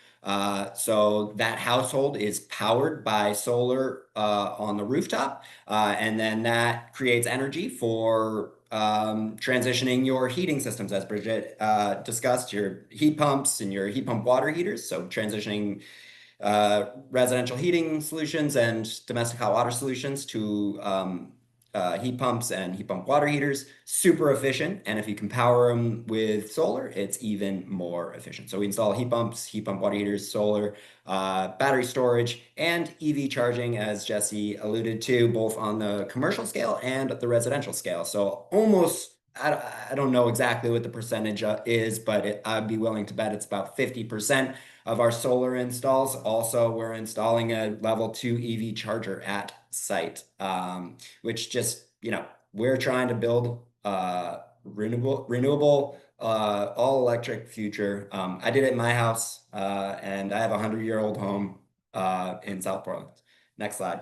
So that household is powered by solar on the rooftop, and then that creates energy for transitioning your heating systems, as Bridget discussed, your heat pumps and your heat pump water heaters. So transitioning residential heating solutions and domestic hot water solutions to heat pumps and heat pump water heaters, super efficient. And if you can power them with solar, it's even more efficient. So we install heat pumps, heat pump water heaters, solar, battery storage, and EV charging, as Jesse alluded to, both on the commercial scale and the residential scale. So almost, I don't know exactly what the percentage is, but I'd be willing to bet it's about 50% of our solar installs. Also, we're installing a level 2 EV charger at site, which just, we're trying to build renewable, all electric future. I did it in my house, and I have a 100-year-old home in South Portland. Next slide.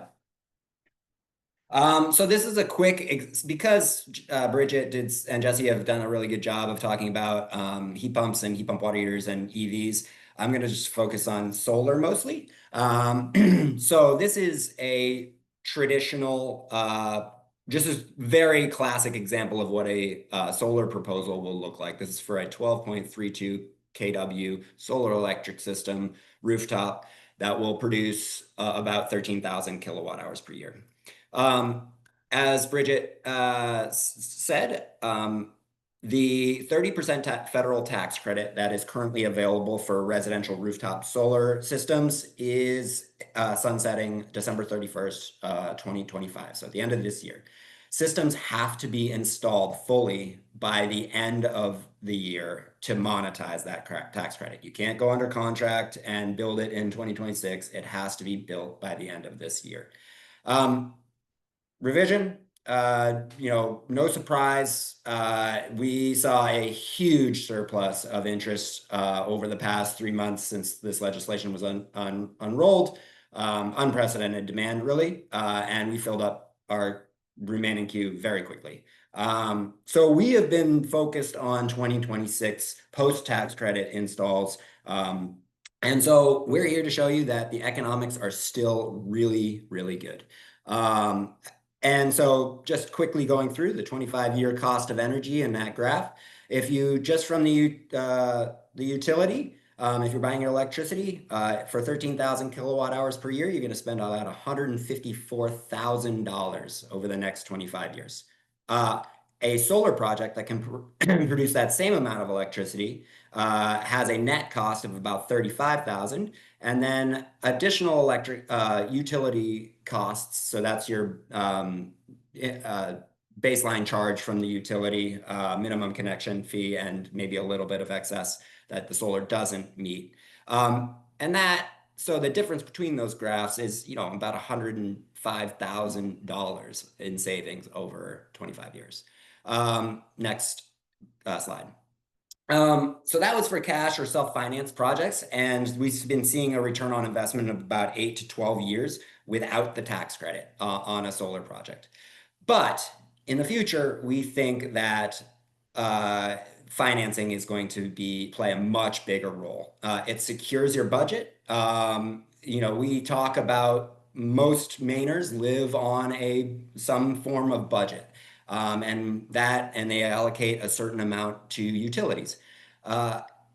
So this is a quick, because Bridget and Jesse have done a really good job of talking about heat pumps and heat pump water heaters and EVs. I'm going to just focus on solar mostly. So this is a traditional, just a very classic example of what a solar proposal will look like. This is for a 12.32 kW solar electric system rooftop that will produce about 13,000 kilowatt hours per year. As Bridget said, the 30% federal tax credit that is currently available for residential rooftop solar systems is sunsetting December 31st, 2025. So at the end of this year, systems have to be installed fully by the end of the year to monetize that tax credit. You can't go under contract and build it in 2026. It has to be built by the end of this year. Revision, no surprise. We saw a huge surplus of interest over the past 3 months since this legislation was unrolled. Unprecedented demand, really, and we filled up our remaining queue very quickly. So we have been focused on 2026 post-tax credit installs. And so we're here to show you that the economics are still really, really good. And so just quickly going through the 25-year cost of energy in that graph, if you just from the utility, if you're buying your electricity for 13,000 kilowatt hours per year, you're going to spend about $154,000 over the next 25 years. A solar project that can produce that same amount of electricity has a net cost of about $35,000, and then additional electric utility costs. So that's your baseline charge from the utility, minimum connection fee, and maybe a little bit of excess that the solar doesn't meet. So the difference between those graphs is, about $105,000 in savings over 25 years. Next slide. So that was for cash or self-finance projects, and we've been seeing a return on investment of about 8 to 12 years without the tax credit on a solar project. But in the future, we think that financing is going to play a much bigger role. It secures your budget. We talk about most Mainers live on some form of budget. And they allocate a certain amount to utilities.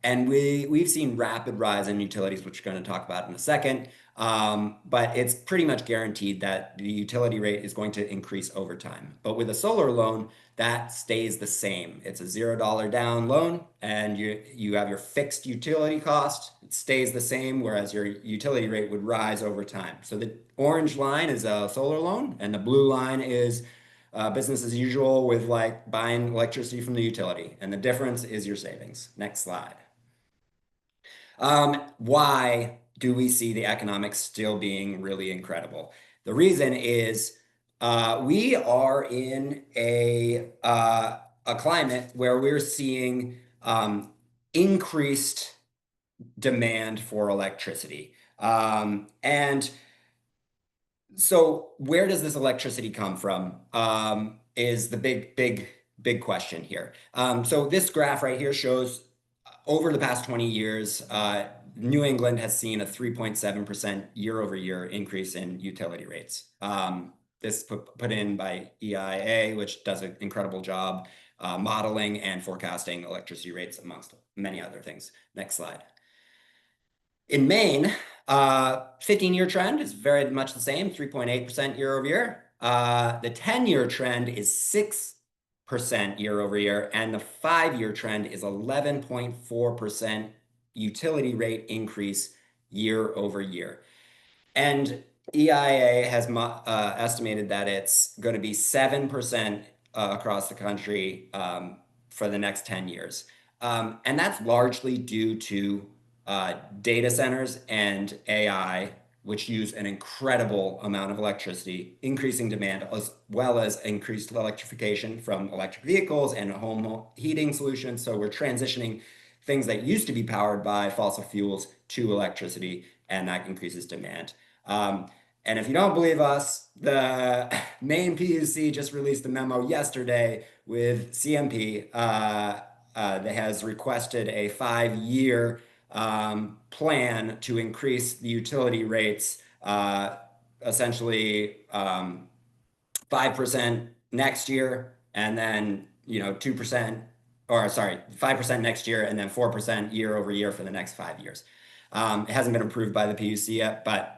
And we've seen rapid rise in utilities, which we're going to talk about in a second. But it's pretty much guaranteed that the utility rate is going to increase over time. But with a solar loan, that stays the same. It's a $0 down loan, and you have your fixed utility cost. It stays the same, whereas your utility rate would rise over time. So the orange line is a solar loan, and the blue line is business as usual with buying electricity from the utility. And the difference is your savings. Next slide. Why do we see the economics still being really incredible? The reason is we are in a climate where we're seeing increased demand for electricity. And so where does this electricity come from is the big question here. So this graph right here shows over the past 20 years, New England has seen a 3.7% year over year increase in utility rates. This put in by EIA, which does an incredible job modeling and forecasting electricity rates amongst many other things. Next slide. In Maine, 15-year trend is very much the same, 3.8% year over year. The 10-year trend is 6% year over year, and the 5-year trend is 11.4% utility rate increase year over year. And EIA has estimated that it's going to be 7% across the country for the next 10 years. And that's largely due to data centers and AI, which use an incredible amount of electricity, increasing demand, as well as increased electrification from electric vehicles and home heating solutions. So we're transitioning things that used to be powered by fossil fuels to electricity, and that increases demand. And if you don't believe us, the Maine PUC just released a memo yesterday with CMP that has requested a 5-year plan to increase the utility rates, essentially 5% next year, and then 2%, or sorry, 5% next year, and then 4% year over year for the next 5 years. It hasn't been approved by the PUC yet, but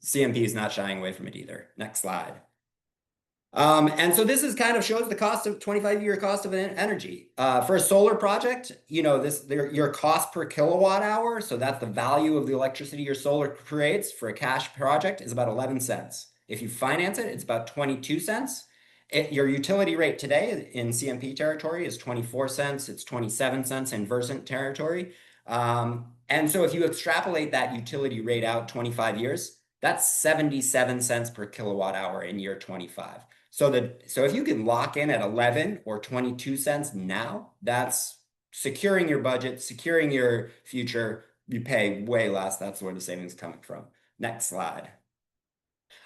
CMP is not shying away from it either. Next slide. And so this is kind of shows the cost of 25-year cost of energy. For a solar project, your cost per kilowatt hour, so that's the value of the electricity your solar creates for a cash project, is about 11 cents. If you finance it, it's about 22 cents. Your utility rate today in CMP territory is 24 cents. It's 27 cents in Versant territory. And so if you extrapolate that utility rate out 25 years, that's 77 cents per kilowatt hour in year 25. So if you can lock in at 11 or 22 cents now, that's securing your budget, securing your future. You pay way less. That's where the savings is coming from. Next slide.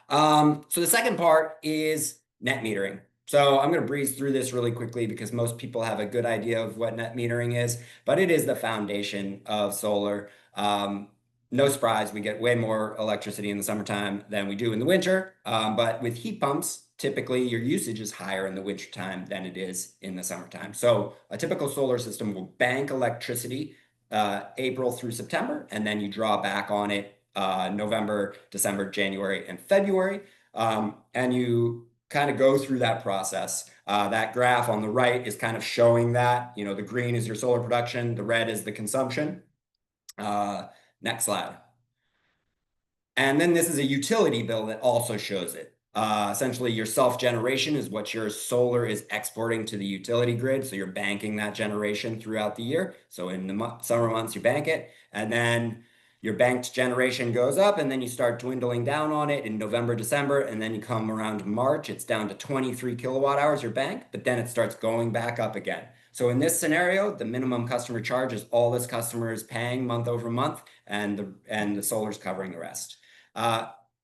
So the second part is net metering. So I'm going to breeze through this really quickly because most people have a good idea of what net metering is, but it is the foundation of solar. No surprise, we get way more electricity in the summertime than we do in the winter. But with heat pumps, typically your usage is higher in the wintertime than it is in the summertime. So a typical solar system will bank electricity April through September, and then you draw back on it November, December, January, and February. And you kind of go through that process. That graph on the right is kind of showing that, the green is your solar production, the red is the consumption. Next slide. And then this is a utility bill that also shows it. Essentially, your self-generation is what your solar is exporting to the utility grid. So you're banking that generation throughout the year. So in the summer months, you bank it, and then your banked generation goes up, and then you start dwindling down on it in November, December, and then you come around March, it's down to 23 kilowatt hours your bank, but then it starts going back up again. So in this scenario, the minimum customer charge is all this customer is paying month over month, and the solar's covering the rest.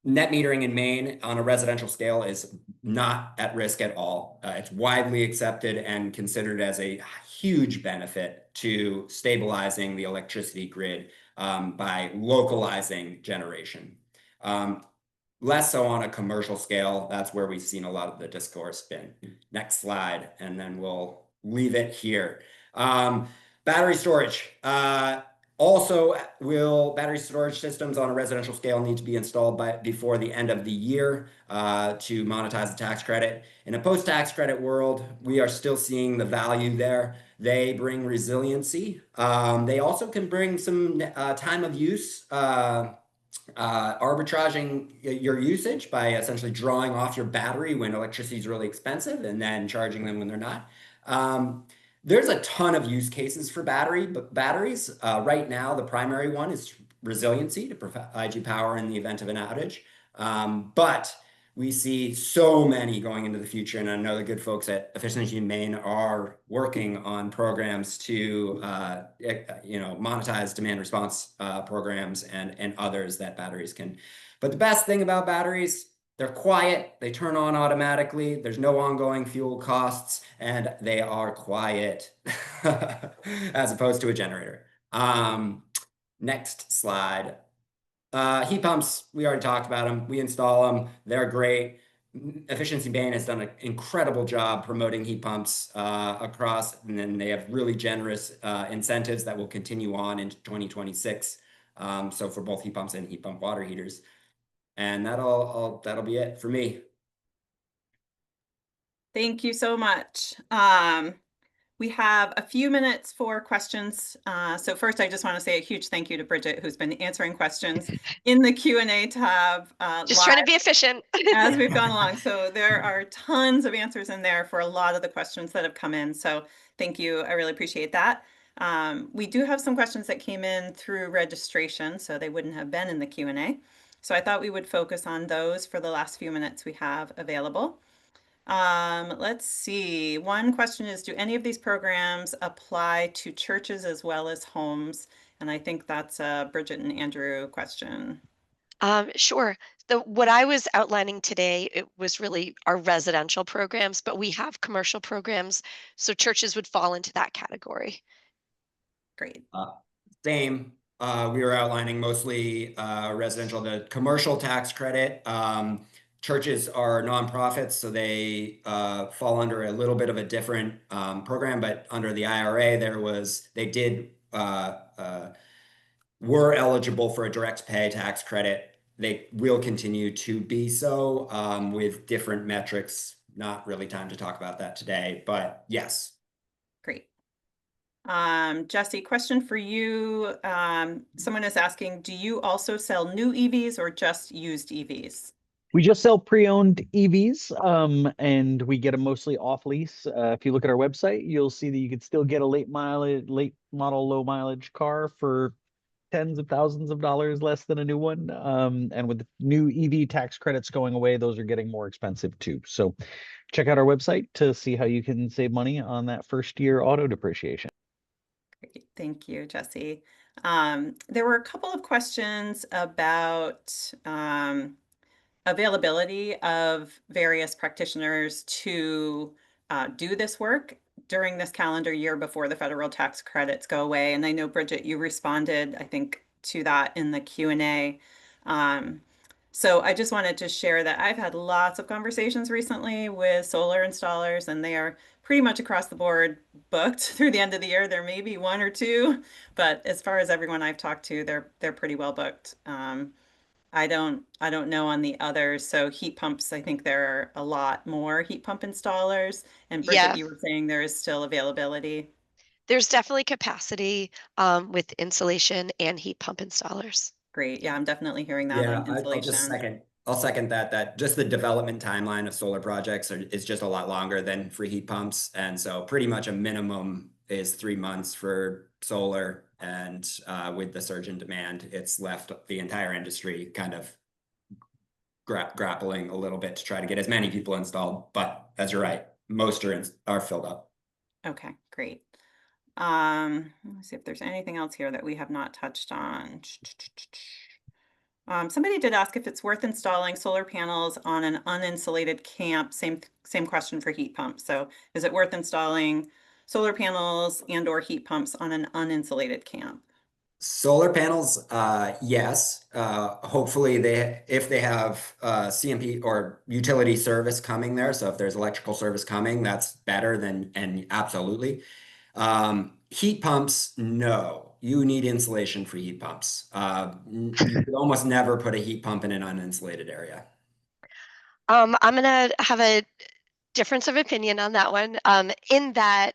Net metering in Maine on a residential scale is not at risk at all. It's widely accepted and considered as a huge benefit to stabilizing the electricity grid by localizing generation. Less so on a commercial scale. That's where we've seen a lot of the discourse been. Next slide, and then we'll leave it here. Battery storage. Also, will battery storage systems on a residential scale need to be installed before the end of the year to monetize the tax credit? In a post-tax credit world, we are still seeing the value there. They bring resiliency. They also can bring some time of use, arbitraging your usage by essentially drawing off your battery when electricity is really expensive and then charging them when they're not. There's a ton of use cases for batteries. Right now, the primary one is resiliency to provide you power in the event of an outage. But we see so many going into the future, and I know the good folks at Efficiency Maine are working on programs to monetize demand response programs and others that batteries can. But the best thing about batteries, they're quiet, they turn on automatically, there's no ongoing fuel costs, and they are quiet as opposed to a generator. Next slide. Heat pumps, we already talked about them. We install them, they're great. Efficiency Maine has done an incredible job promoting heat pumps across, and then they have really generous incentives that will continue on into 2026. So for both heat pumps and heat pump water heaters. And that'll be it for me. Thank you so much. We have a few minutes for questions. So first, I just want to say a huge thank you to Bridget, who's been answering questions in the Q&A tab Just live trying to be efficient. as we've gone along. So there are tons of answers in there for a lot of the questions that have come in. So thank you. I really appreciate that. We do have some questions that came in through registration, so they wouldn't have been in the Q&A. So I thought we would focus on those for the last few minutes we have available. Let's see. One question is, do any of these programs apply to churches as well as homes? And I think that's a Bridget and Andrew question. Sure. What I was outlining today, it was really our residential programs, but we have commercial programs, so churches would fall into that category. Great. Same. We were outlining mostly residential. The commercial tax credit. Churches are nonprofits, so they fall under a little bit of a different program. But under the IRA, they were eligible for a direct pay tax credit. They will continue to be so with different metrics. Not really time to talk about that today, but yes. Great. Jesse, question for you. Someone is asking, do you also sell new EVs or just used EVs? We just sell pre-owned EVs, and we get them mostly off lease. If you look at our website, you'll see that you could still get a late model, low mileage car for tens of thousands of dollars less than a new one. And with the new EV tax credits going away, those are getting more expensive too. So check out our website to see how you can save money on that first year auto depreciation. Great. Thank you, Jesse. There were a couple of questions about availability of various practitioners to do this work during this calendar year before the federal tax credits go away. And I know, Bridget, you responded, I think, to that in the Q&A. So I just wanted to share that I've had lots of conversations recently with solar installers, and they are pretty much across the board booked through the end of the year. There may be one or two, but as far as everyone I've talked to, they're pretty well booked. I don't know on the others. So heat pumps, I think there are a lot more heat pump installers. And Bridget, Yeah, you were saying there is still availability. there's definitely capacity with insulation and heat pump installers. Great. Yeah, I'm definitely hearing that Yeah, on I'll just insulation. I'll second that just the development timeline of solar projects is just a lot longer than for heat pumps. And so pretty much a minimum is 3 months for solar. And with the surge in demand, it's left the entire industry kind of grappling a little bit to try to get as many people installed. But as you're right, most are filled up. Okay, great. Let's see if there's anything else here that we have not touched on. Somebody did ask if it's worth installing solar panels on an uninsulated camp. Same question for heat pumps. So is it worth installing solar panels and or heat pumps on an uninsulated camp? Solar panels, yes. Hopefully if they have CMP or utility service coming there. So if there's electrical service coming, that's better and absolutely. Heat pumps, no. You need insulation for heat pumps. You could almost never put a heat pump in an uninsulated area. I'm gonna have a difference of opinion on that one. In that,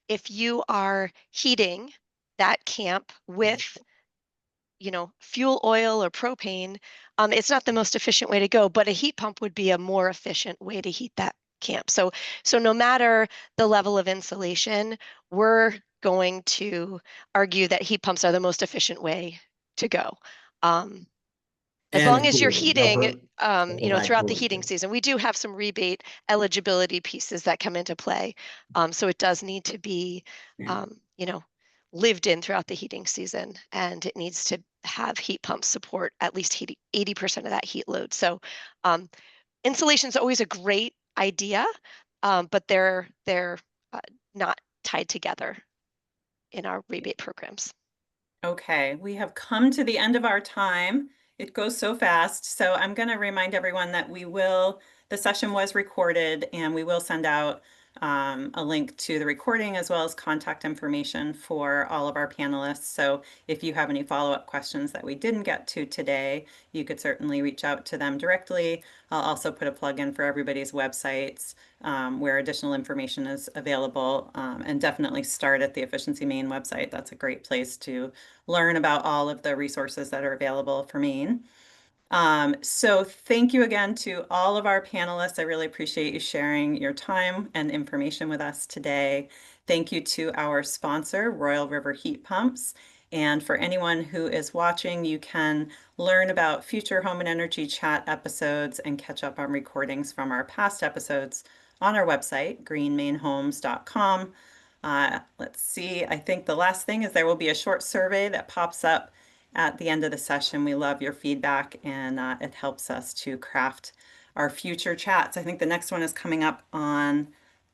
if you are heating that camp with fuel oil or propane, it's not the most efficient way to go, but a heat pump would be a more efficient way to heat that camp. So no matter the level of insulation, we're going to argue that heat pumps are the most efficient way to go. As long And as you're cooling. They'll heating, provide throughout the cooling heating too. season, we do have some rebate eligibility pieces that come into play. So it does need to be, Yeah. lived in throughout the heating season, and it needs to have heat pumps support at least 80% of that heat load. So insulation is always a great idea, but they're not tied together in our rebate programs. Okay, we have come to the end of our time. It goes so fast. So I'm going to remind everyone that the session was recorded and we will send out a link to the recording as well as contact information for all of our panelists. So if you have any follow-up questions that we didn't get to today, you could certainly reach out to them directly. I'll also put a plug in for everybody's websites where additional information is available, and definitely start at the Efficiency Maine website. That's a great place to learn about all of the resources that are available for Maine. So thank you again to all of our panelists. I really appreciate you sharing your time and information with us today. Thank you to our sponsor, Royal River Heat Pumps. And for anyone who is watching, you can learn about future Home and Energy Chat episodes and catch up on recordings from our past episodes on our website, greenmainehomes.com. Let's see, I think the last thing is there will be a short survey that pops up at the end of the session. We love your feedback, and it helps us to craft our future chats. I think the next one is coming up on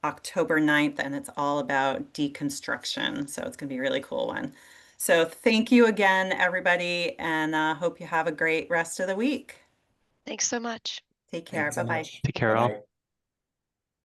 October 9th, and it's all about deconstruction. So it's going to be a really cool one. So thank you again, everybody, and hope you have a great rest of the week. Thanks so much. Take care. Thanks so Bye-bye. much. Take care, all. Bye-bye.